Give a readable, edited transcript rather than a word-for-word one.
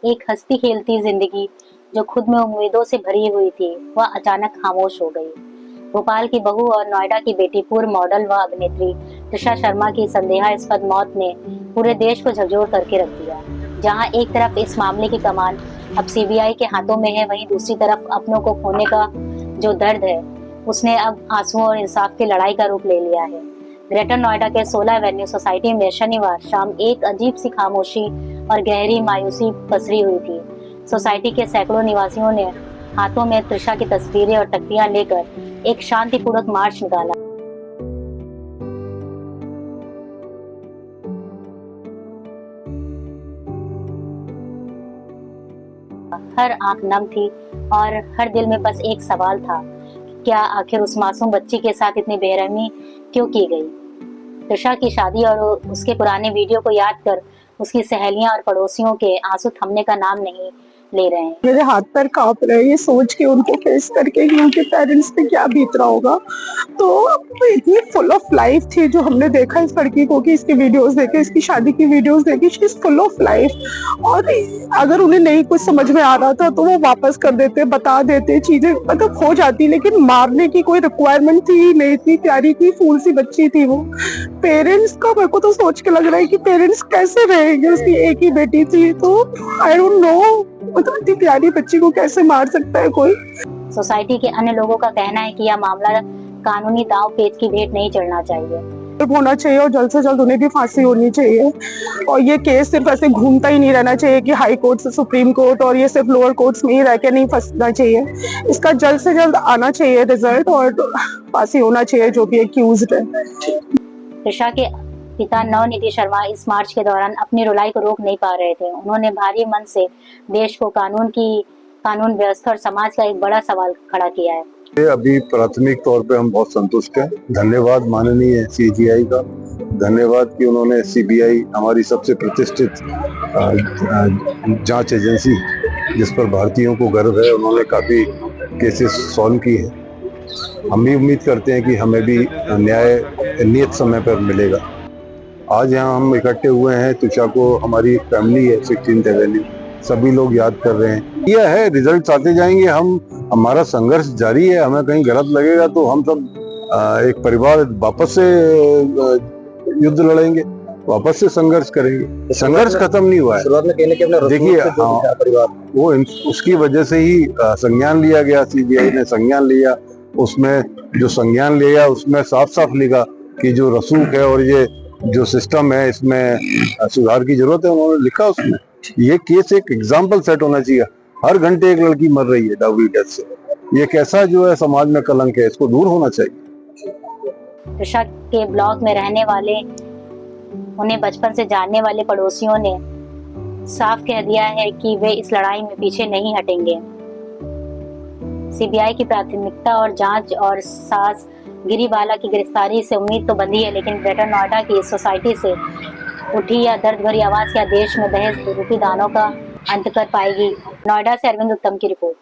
एक हंसती खेलती जिंदगी जो खुद में उम्मीदों से भरी हुई थी, वह अचानक खामोश हो गई। भोपाल की बहू और नोएडा की बेटी, पूर्व मॉडल व अभिनेत्री त्रिशा शर्मा की संदेहास्पद मौत ने पूरे देश को झकझोर करके रख दिया। जहां एक तरफ इस मामले की कमान अब सीबीआई के हाथों में है, वहीं दूसरी तरफ अपनों को खोने का जो दर्द है, उसने अब आंसुओं और इंसाफ की लड़ाई का रूप ले लिया है। ग्रेटर नोएडा के 16 एवेन्यू सोसाइटी में शनिवार शाम एक अजीब सी खामोशी और गहरी मायूसी पसरी हुई थी। सोसाइटी के सैकड़ों निवासियों ने हाथों में त्रिशा की तस्वीरें और तख्तियां लेकर एक शांतिपूर्वक मार्च निकाला। हर आंख नम थी और हर दिल में बस एक सवाल था, क्या आखिर उस मासूम बच्ची के साथ इतनी बेरहमी क्यों की गई। त्रिशा की शादी और उसके पुराने वीडियो को याद कर उसकी सहेलियां और पड़ोसियों के आंसू थमने का नाम नहीं ले रहे हैं। मेरे हाथ पैर कांप रहे हैं ये सोच के, उनको फेस करके कि उनके पेरेंट्स पे क्या बीत रहा होगा। तो इतनी फुल ऑफ लाइफ थी जो हमने देखा इस लड़की को, कि इसकी वीडियोस देखे, इसकी शादी की वीडियोस देखी, she is full of life. और अगर उन्हें नहीं कुछ समझ में आ रहा था तो वो वापस कर देते, बता देते, चीजें मतलब हो जाती, लेकिन मारने की कोई रिक्वायरमेंट थी नहीं। इतनी प्यारी थी, फूल सी बच्ची थी वो। पेरेंट्स का मेरे को तो सोच के लग रहा है कि पेरेंट्स कैसे रहेंगे, उसकी एक ही बेटी थी। तो आई डोंट नो, मतलब इतनी प्यारी बच्ची को कैसे मार सकता है कोई। सोसाइटी के अन्य लोगों का कहना है कि यह मामला कानूनी दांव पेच की भेंट नहीं चढ़ना चाहिए। होना चाहिए और जल्द से जल्द उन्हें भी फांसी होनी चाहिए। और ये केस सिर्फ ऐसे घूमता ही नहीं रहना चाहिए कि हाई कोर्ट से सुप्रीम कोर्ट और ये सिर्फ लोअर कोर्ट्स में ही रह के नहीं फंसना चाहिए। इसका जल्द से जल्द आना चाहिए रिजल्ट और फांसी होना चाहिए जो भी एक्यूज्ड है। त्रिशा के पिता नवनिधि शर्मा इस मार्च के दौरान अपनी रुलाई को रोक नहीं पा रहे थे। उन्होंने भारी मन से देश को कानून व्यवस्था और समाज का एक बड़ा सवाल खड़ा किया है। अभी प्राथमिक तौर पे हम बहुत संतुष्ट हैं। धन्यवाद माननीय सीजीआई का, धन्यवाद कि उन्होंने सीबीआई, हमारी सबसे प्रतिष्ठित जांच एजेंसी जिस पर भारतीयों को गर्व है, उन्होंने काफी केसेस सॉल्व की है। हम भी उम्मीद करते हैं कि हमें भी न्याय नियत समय पर मिलेगा। आज यहाँ हम इकट्ठे हुए हैं, त्रिशा को हमारी फैमिली है 16th एवेन्यू, सभी लोग याद कर रहे हैं। यह है, रिजल्ट आते जाएंगे, हमारा संघर्ष जारी है। हमें कहीं गलत लगेगा तो हम सब एक परिवार वापस से युद्ध लड़ेंगे, वापस से संघर्ष करेंगे। संघर्ष खत्म नहीं हुआ है। देखिए, वो उसकी वजह से ही संज्ञान लिया गया, सीबीआई ने संज्ञान लिया। उसमें जो संज्ञान लिया उसमें साफ साफ लिखा कि जो रसूख है और ये जो सिस्टम है इसमें सुधार की जरूरत है, उन्होंने लिखा उसमें। ये केस एक एग्जाम्पल सेट होना चाहिए। हर घंटे एक लड़की मर रही है डाउरी डेथ से। ये कैसा जो है समाज में कलंक है, इसको दूर होना चाहिए। त्रिशा के ब्लॉक में रहने वाले, उन्हें बचपन से जानने वाले पड़ोसियों ने साफ कह दिया है कि वे इस लड़ाई में पीछे नहीं हटेंगे। सीबीआई की प्राथमिकता और जांच और सास गिरीबाला की गिरफ्तारी से उम्मीद तो बंधी है, लेकिन ग्रेटर नोएडा की सोसाइटी से उठी या दर्द भरी आवाज क्या देश में दहेज रूपी दानों का अंत कर पाएगी। नोएडा से अरविंद उत्तम की रिपोर्ट।